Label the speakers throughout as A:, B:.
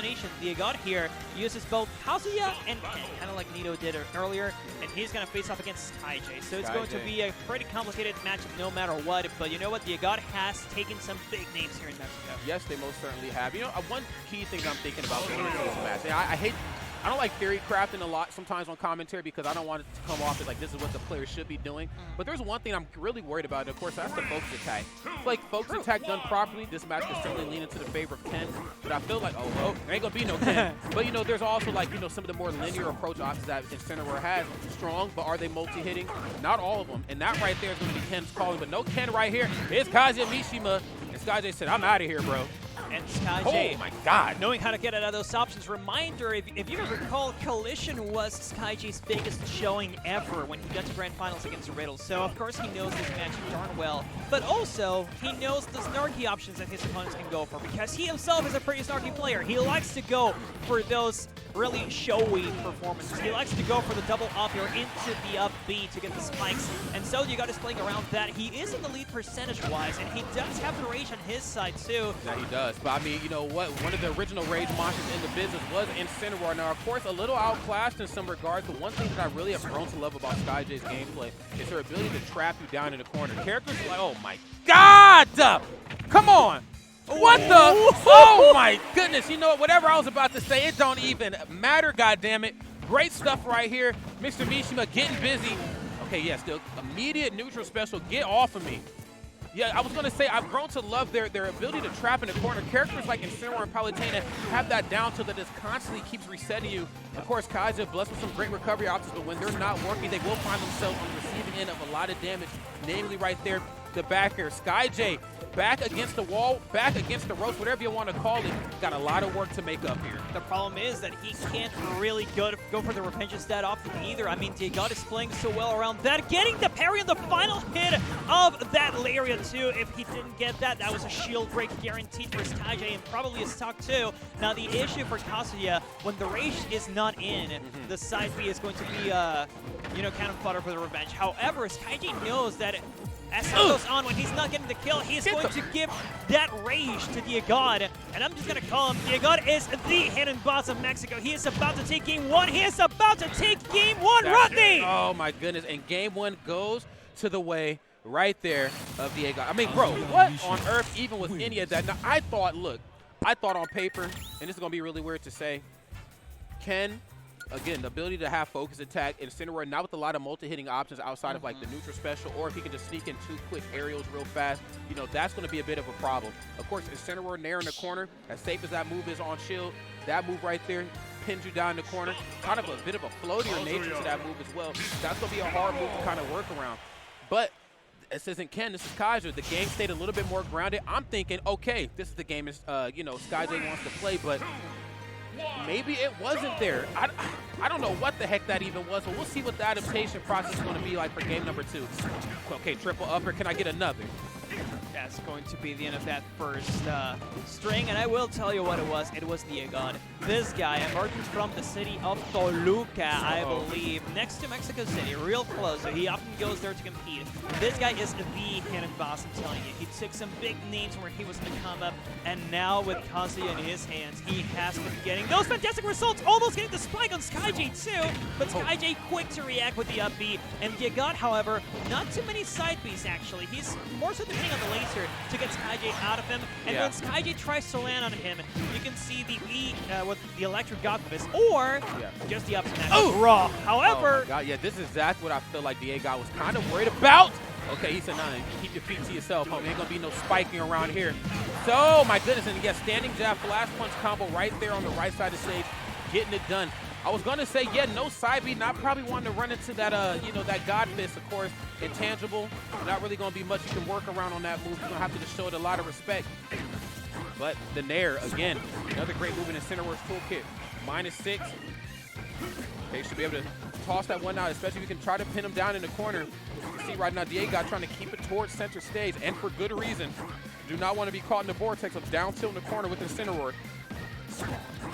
A: combination. DieG0D here uses both Kazuya and Ken, kind of like Nito did earlier, and he's going to face off against Skyjay. So it's going to be a pretty complicated matchup no matter what, but you know what? DieG0D has taken some big names here in Mexico.
B: Yes, they most certainly have. You know, one key thing I'm thinking about going into this match, I don't like theory crafting a lot sometimes on commentary because I don't want it to come off as like this is what the players should be doing. But there's one thing I'm really worried about, and of course, that's the focus attack. Like focus attack done properly, this match could certainly lean into the favor of Ken. But I feel like, oh, there ain't gonna be no Ken. But you know, there's also like, you know, some of the more linear approach options that Incineroar has. Strong, but are they multi-hitting? Not all of them. And that right there is gonna be Ken's calling. But no Ken right here. Here's Kazuya Mishima. And Skyjay said, I'm out of here, bro.
A: And Skyjay,
B: oh my God,
A: knowing how to get out of those options. Reminder, if you recall, Collision was Skyjay's biggest showing ever when he got to Grand Finals against Riddle. So of course he knows this match darn well. But also, he knows the snarky options that his opponents can go for because he himself is a pretty snarky player. He likes to go for those really showy performances. He likes to go for the double up air into the up B to get the spikes. And so DieG0D is playing around that. He is in the lead percentage-wise, and he does have the rage on his side too.
B: Yeah, he does. But I mean, you know what? One of the original rage monsters in the business was Incineroar. Now, of course, a little outclassed in some regards, but one thing that I really have grown to love about Skyjay's gameplay is her ability to trap you down in the corner. Characters like, oh my God! Come on! What the? Oh my goodness! You know what? Whatever I was about to say, it don't even matter. God damn it! Great stuff right here, Mr. Mishima getting busy. Okay, yes, the immediate neutral special. Get off of me. Yeah, I was going to say, I've grown to love their ability to trap in the corner. Characters like Incineroar and Palutena have that down so that it constantly keeps resetting you. Of course, Kazuya blessed with some great recovery options, but when they're not working, they will find themselves on the receiving end of a lot of damage, namely right there, the back air. Skyjay, back against the wall, back against the ropes, whatever you want to call it. Got a lot of work to make up here.
A: The problem is that he can't really go for the Revengeance that often either. I mean, DieG0D is playing so well around that, getting the parry on the final hit of that Lariat too. If he didn't get that, that was a shield break guaranteed for Skyjay and probably a stock too. Now the issue for Kazuya, when the rage is not in, the side B is going to be, you know, cannon fodder for the Revenge. However, Skyjay knows that as time goes on, when he's not getting the kill, he's going to give that rage to DieG0D. And I'm just going to call him, DieG0D is the hidden boss of Mexico. He is about to take game one. He is about to take game one, Rodney!
B: Oh my goodness, and game one goes to the way right there of DieG0D. I mean, bro, what on earth even was any of that? Now, I thought on paper, and this is going to be really weird to say, Ken, again, the ability to have focus attack, Incineroar, not with a lot of multi-hitting options outside of like the neutral special, or if he can just sneak in 2 quick aerials real fast, you know, that's going to be a bit of a problem. Of course, Incineroar nair in the corner, as safe as that move is on shield, that move right there pins you down in the corner. Kind of a bit of a floatier nature to that move as well. That's going to be a hard move to kind of work around. But this isn't Ken, this is Kazuya. The game stayed a little bit more grounded. I'm thinking, okay, this is the game, you know, Skyjay wants to play, but maybe it wasn't there. I don't know what the heck that even was, but we'll see what the adaptation process is going to be like for game number 2. Okay, triple upper. Can I get another?
A: That's going to be the end of that first string, and I will tell you what it was. It was DieG0D. This guy emerging from the city of Toluca, I believe, next to Mexico City, real close, so he often goes there to compete. This guy is the hidden boss, I'm telling you. He took some big names where he was in the come up, and now with Kazuya in his hands, he has been getting those fantastic results, almost getting the spike on Skyjay too, but Skyjay quick to react with the up B, and DieG0D, however, not too many side Bs actually. He's more so depending on the laser to get Skyjay out of him, and when Skyjay tries to land on him, you can see the E with the electric god fist, or just the up smash raw. However,
B: oh yeah, this is exactly what I feel like DieG0D was kind of worried about. Okay, he said, nah, keep your feet to yourself, homie. Ain't gonna be no spiking around here. So, my goodness, and yes, standing jab, flash punch combo right there on the right side of the stage, getting it done. I was gonna say, yeah, no side B, not probably wanting to run into that, you know, that God Fist, of course, intangible. Not really gonna be much you can work around on that move. You're gonna have to just show it a lot of respect. But the Nair, again, another great move in Incineroar's toolkit. -6. They should be able to toss that one out, especially if you can try to pin him down in the corner. You can see right now, DieG0D trying to keep it towards center stage, and for good reason. Do not want to be caught in the vortex of down tilt in the corner with Incineroar.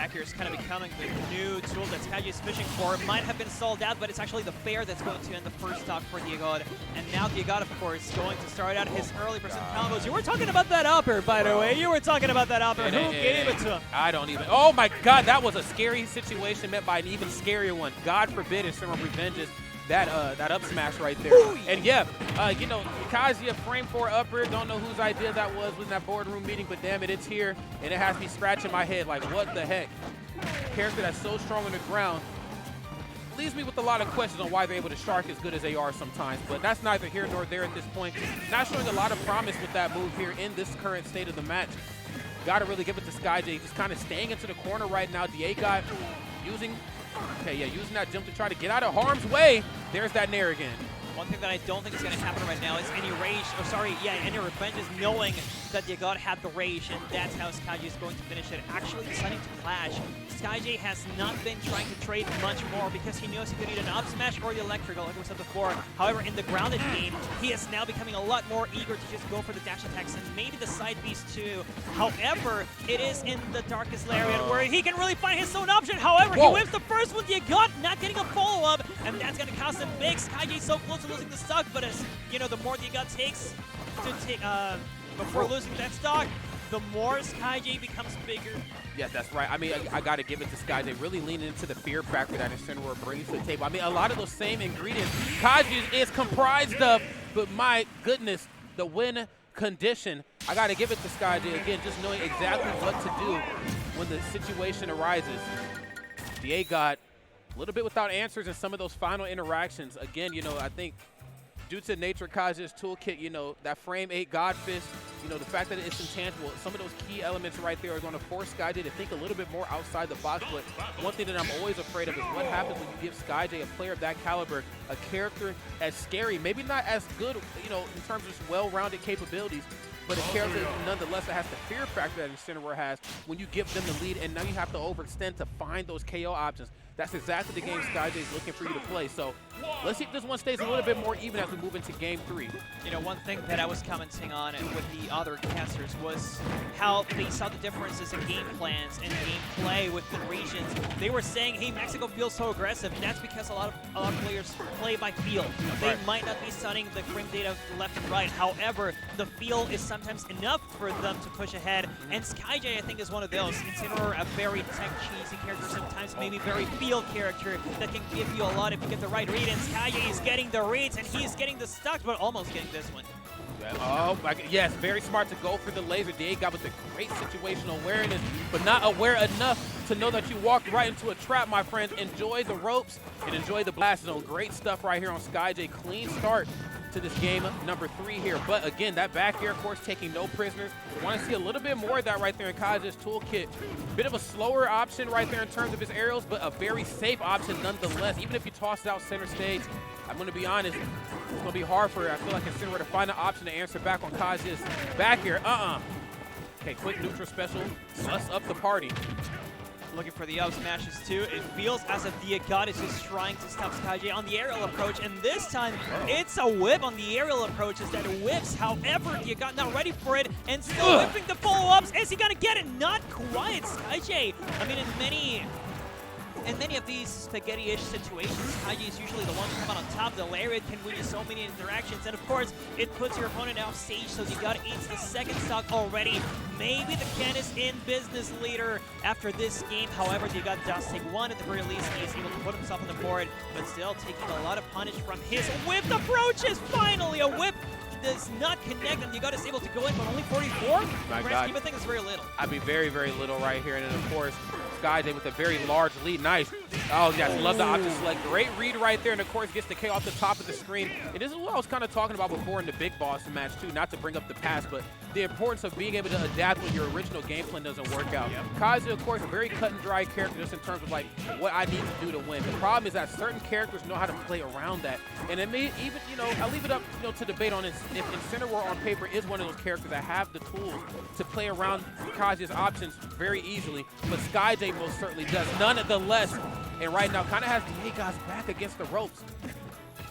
A: back here is kind of becoming the new tool that Skyjay is fishing for. It might have been sold out, but it's actually the fair that's going to end the first stock for DieG0D. And now DieG0D, of course, going to start out his early percent combos. You were talking about that upper, by the way. You were talking about that upper. Who gave it to him?
B: I don't even. Oh my God, that was a scary situation met by an even scarier one. God forbid Incineroar revenges that up smash right there.
A: Ooh.
B: And yeah, you know, Kazuya frame 4 upper. Don't know whose idea that was in that boardroom meeting, but damn it, it's here, and it has me scratching my head like, what the heck? Character that's so strong on the ground leaves me with a lot of questions on why they're able to shark as good as they are sometimes, but that's neither here nor there at this point. Not showing a lot of promise with that move here in this current state of the match. Got to really give it to Skyjay, just kind of staying into the corner right now. DieG0D using that jump to try to get out of harm's way. There's that nair again.
A: One thing that I don't think is going to happen right now is any rage, any revenge, is knowing that DieG0D had the rage, and that's how Skyjay is going to finish it. Actually deciding to clash. Skyjay has not been trying to trade much more because he knows he could either an up smash or the electrical, like we said before. However, in the grounded game, he is now becoming a lot more eager to just go for the dash attacks and maybe the side beast too. However, it is in the darkest lariat where he can really find his own option. However, he whips the first one, DieG0D not getting a follow-up, and that's going to cost him big. Skyjay so close to losing the stock, but as you know, the more DieG0D takes to take before losing that stock, the more Skyjay becomes bigger.
B: Yeah, that's right. I mean, I got to give it to Skyjay, really leaning into the fear factor that Incineroar brings to the table. I mean, a lot of those same ingredients Kazuya is comprised of, but my goodness, the win condition, I got to give it to Skyjay again, just knowing exactly what to do when the situation arises. DieG0D, a little bit without answers in some of those final interactions. Again, you know, I think due to the nature of Kazuya's toolkit, you know, that frame 8 God Fist, you know, the fact that it's intangible, some of those key elements right there are going to force Skyjay to think a little bit more outside the box. But one thing that I'm always afraid of is what happens when you give Skyjay, a player of that caliber, a character as scary, maybe not as good, you know, in terms of well-rounded capabilities, but a character nonetheless that has the fear factor that Incineroar has when you give them the lead, and now you have to overextend to find those KO options. That's exactly the game Skyjay is looking for you to play. So let's see if this one stays a little bit more even as we move into game 3.
A: You know, one thing that I was commenting on with the other casters was how they saw the differences in game plans and game play with the regions. They were saying, hey, Mexico feels so aggressive. That's because a lot of players play by feel. They might not be studying the frame data left and right. However, the feel is sometimes enough for them to push ahead. And Skyjay, I think, is one of those. Incineroar, a very tech-cheesy character, sometimes maybe very feel character that can give you a lot if you get the right read. And Skyjay is getting the reads, and he's getting the stocks, but almost getting this one.
B: Oh, my God. Yes, very smart to go for the laser. DieG0D with the great situational awareness, but not aware enough to know that you walked right into a trap, my friends. Enjoy the ropes and enjoy the blast zone. Great stuff right here on Skyjay. Clean start to this game number 3 here. But again, that back air, of course, taking no prisoners. Want to see a little bit more of that right there in Kazuya's toolkit. Bit of a slower option right there in terms of his aerials, but a very safe option nonetheless. Even if you toss it out center stage, I'm going to be honest, it's going to be hard for, I feel like, Incineroar to find an option to answer back on Kazuya's back here. Okay, quick neutral special. Sus up the party.
A: Looking for the up smashes too. It feels as if DieG0D is just trying to stop Skyjay on the aerial approach, and this time it's a whip on the aerial approaches that whips. However, DieG0D not ready for it and still whipping the follow-ups. Is he gonna get it? Not quite. Skyjay, I mean, in many of these spaghetti-ish situations, Skyjay is usually the one to come out on top. The lariat can win you so many interactions, and of course, it puts your opponent off stage, so DieG0D eats the second stock already. Maybe the Ken is in business leader after this game. However, DieG0D does take one at the very least. He's able to put himself on the board, but still taking a lot of punish from his whipped approaches. Finally, a whip does not connect, and DieG0D is able to go in, but only 44?
B: My
A: God. I think it's very little.
B: I mean, very, very little right here. And then, of course, Skyjay with a very large lead. Nice. Oh, yes, love the option select. Great read right there, and, of course, gets the K off the top of the screen. And this is what I was kind of talking about before in the Big Boss match, too, not to bring up the past, but the importance of being able to adapt when your original game plan doesn't work out. Kazuya, of course, a very cut-and-dry character just in terms of, like, what I need to do to win. The problem is that certain characters know how to play around that. And it may even, you know, I leave it up, you know, to debate on if Incineroar on paper is one of those characters that have the tools to play around Kazuya's options very easily, but Skyjay most certainly does. Nonetheless, and right now kind of has DieG0D's back against the ropes.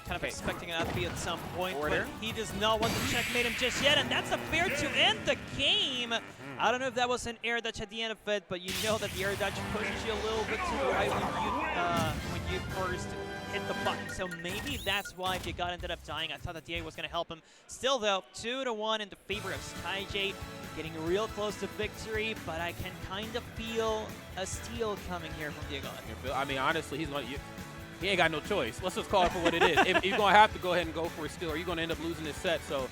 A: Kind of expecting an FB at some point, but he does not want to checkmate him just yet, and that's a fair to end the game. I don't know if that was an air dodge at the end of it, but you know that the air dodge pushes you a little bit to the right when you first hit the button. So maybe that's why DieG0D ended up dying. I thought that DieG was going to help him. Still, though, 2-1 in the favor of Skyjay. Getting real close to victory, but I can kind of feel a steal coming here from DieG0D.
B: I mean, honestly, he ain't got no choice. Let's just call it for what it is. If you're going to have to go ahead and go for a steal, or you're going to end up losing this set. So,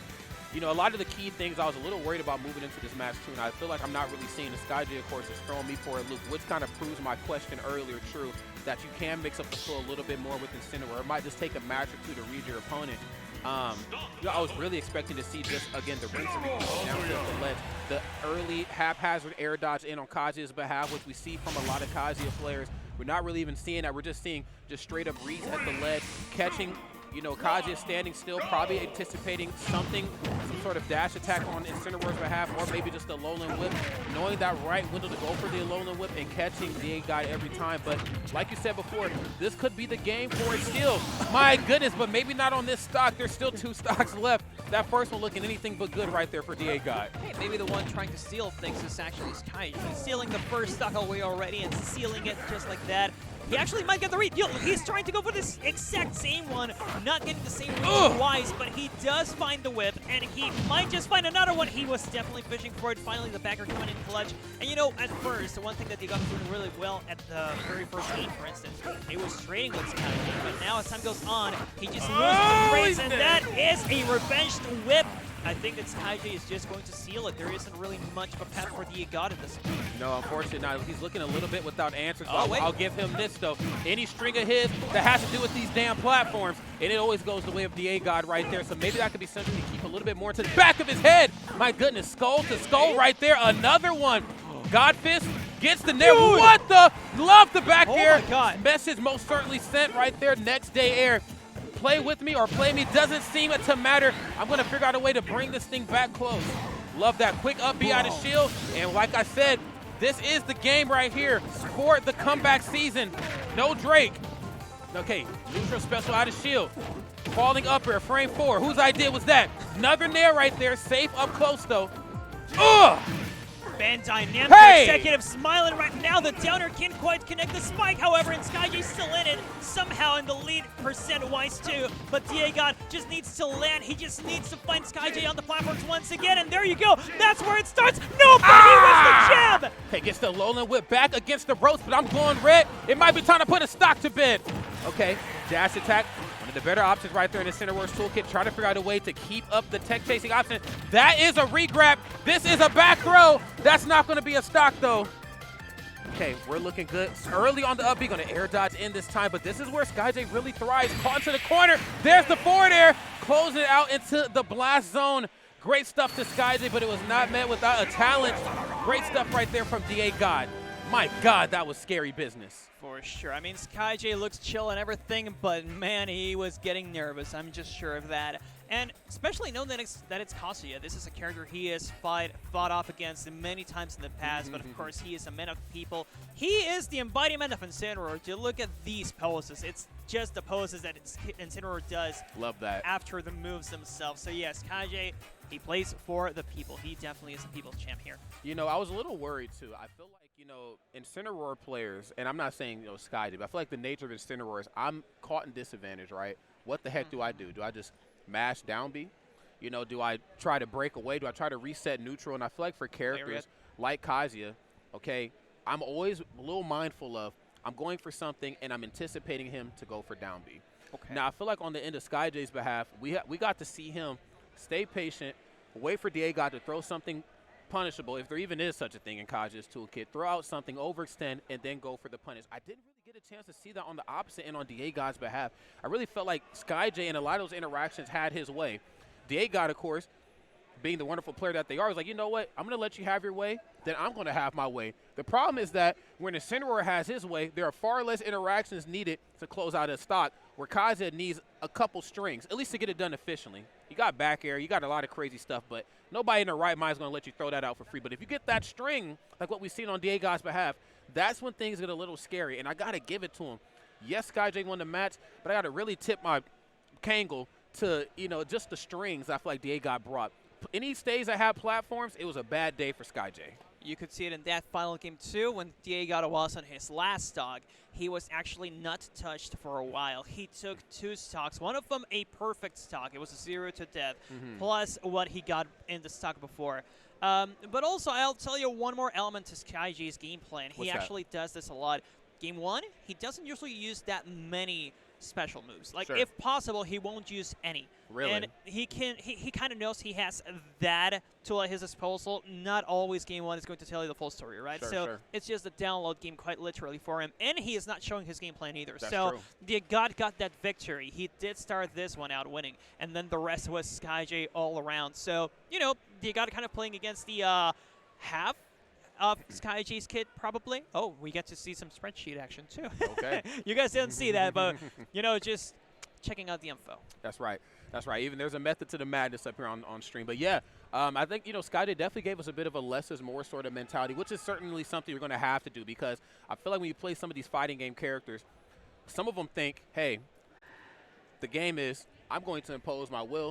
B: you know, a lot of the key things I was a little worried about moving into this match, too, and I feel like I'm not really seeing the Skyjay, of course, is throwing me for a loop, which kind of proves my question earlier true, that you can mix up the flow a little bit more with Incineroar. It might just take a match or two to read your opponent. You know, I was really expecting to see just, again, the rinse and repeat down to the ledge. The early haphazard air dodge in on Kazuya's behalf, which we see from a lot of Kazuya players. We're not really even seeing that. We're just seeing just straight up reads at the ledge, catching, you know, Kazuya standing still, probably anticipating something, some sort of dash attack on Incineroar's behalf, or maybe just a lowland whip, knowing that right window to go for the lowland whip and catching DieG0D every time. But like you said before, this could be the game for a steal. My goodness, but maybe not on this stock. There's still 2 stocks left. That first one looking anything but good right there for DieG0D.
A: Hey, maybe the one trying to steal things is actually Skyjay. He's stealing the first stock away already and sealing it just like that. He actually might get the read. Yo, he's trying to go for this exact same one, not getting the same read twice, but he does find the whip, and he might just find another one. He was definitely fishing for it. Finally, the backer coming in clutch. And you know, at first, the one thing that DieG0D was doing really well at the very first game, for instance, it was trading with Skyjay. But now, as time goes on, he just loses the trades, and that is a revenged whip. I think that Skyjay is just going to seal it. There isn't really much of a path for DieG0D at this point.
B: No, unfortunately not. He's looking a little bit without answers. I'll give him this, though. Any string of his that has to do with these damn platforms, and it always goes the way of DieG0D right there. So maybe that could be something to keep a little bit more to the back of his head. My goodness, skull to skull right there. Another one. Godfist gets the nair. What the? Love the back air.
A: My God.
B: Message most certainly sent right there. Next day air. Play with me or play me doesn't seem to matter. I'm going to figure out a way to bring this thing back close. Love that quick up B out of shield. And like I said, this is the game right here for the comeback season. No Drake. Okay, neutral special out of shield. Falling up air, frame 4. Whose idea was that? Another nair right there. Safe up close, though. Ugh!
A: Bandai Namco executive smiling right now. The downer can't quite connect the spike, however, and Skyjay's still in it, somehow in the lead percent-wise too. But DieG0D just needs to land. He just needs to find Skyjay on the platforms once again, and there you go. That's where it starts. No, but he was the jab.
B: Okay, gets the lowland whip back against the ropes, but I'm going red. It might be time to put a stock to bed. Okay, dash attack. One of the better options right there in the Incineroar's toolkit. Try to figure out a way to keep up the tech chasing option. That is a regrab. This is a back throw. That's not going to be a stock, though. Okay, we're looking good. Early on the up B, going to air dodge in this time, but this is where Skyjay really thrives. Caught into the corner. There's the forward air. Closing it out into the blast zone. Great stuff to Skyjay, but it was not met without a challenge. Great stuff right there from DieG0D. My God, that was scary business.
A: For sure. I mean, Skyjay looks chill and everything, but man, he was getting nervous. I'm just sure of that. And especially knowing that it's Kazuya. This is a character he has fought off against many times in the past, but of course he is a man of the people. He is the embodiment of Incineroar. To look at these poses, it's just the poses that Incineroar does.
B: Love that.
A: After the moves themselves. So yes, Skyjay, he plays for the people. He definitely is a people's champ here.
B: You know, I was a little worried too. I feel like, you know, Incineroar players, and I'm not saying, you know, Skyjay, but I feel like the nature of Incineroar is I'm caught in disadvantage, right? What the heck do I do? Do I just mash down B? You know, do I try to break away? Do I try to reset neutral? And I feel like for characters like Kazuya, okay, I'm always a little mindful of I'm going for something and I'm anticipating him to go for down B. Okay. Now, I feel like on the end of Skyjay's behalf, we got to see him stay patient, wait for DieG0D to throw something punishable, if there even is such a thing in Kazuya's toolkit, throw out something, overextend, and then go for the punish. I didn't really get a chance to see that on the opposite end on DieG0D's behalf. I really felt like Skyjay and a lot of those interactions had his way. DieG0D, of course, being the wonderful player that they are, was like, you know what, I'm going to let you have your way, then I'm going to have my way. The problem is that when Incineroar has his way, there are far less interactions needed to close out a stock, where Kazuya needs a couple strings, at least to get it done efficiently. You got back air, you got a lot of crazy stuff, but nobody in their right mind is going to let you throw that out for free. But if you get that string, like what we've seen on DieG0D's behalf, that's when things get a little scary, and I got to give it to him. Yes, Skyjay won the match, but I got to really tip my Kangle to, you know, just the strings I feel like DieG0D brought. any stage that had platforms, it was a bad day for Skyjay.
A: You could see it in that final game too when DieG0D was on his last stock. He was actually not touched for a while. He took 2 stocks, one of them a perfect stock. It was a 0 to death, plus what he got in the stock before. But also, I'll tell you one more element to Skyjay's game plan. He actually does this a lot. Game 1, he doesn't usually use that many special moves. Like, if possible, he won't use any.
B: Really?
A: And he kind of knows he has that tool at his disposal. Not always game 1 is going to tell you the full story, right? So it's just a download game quite literally for him. And he is not showing his game plan either.
B: That's
A: so
B: true.
A: DieG0D got that victory. He did start this one out winning. And then the rest was Skyjay all around. So, you know, DieG0D kind of playing against the half of Skyjay's kit, probably. Oh, we get to see some spreadsheet action, too.
B: Okay.
A: You guys didn't see that, but, you know, just checking out the info.
B: That's right. That's right. Even there's a method to the madness up here on stream. But, yeah, I think, you know, Skyjay definitely gave us a bit of a less is more sort of mentality, which is certainly something you're going to have to do because I feel like when you play some of these fighting game characters, some of them think, hey, the game is I'm going to impose my will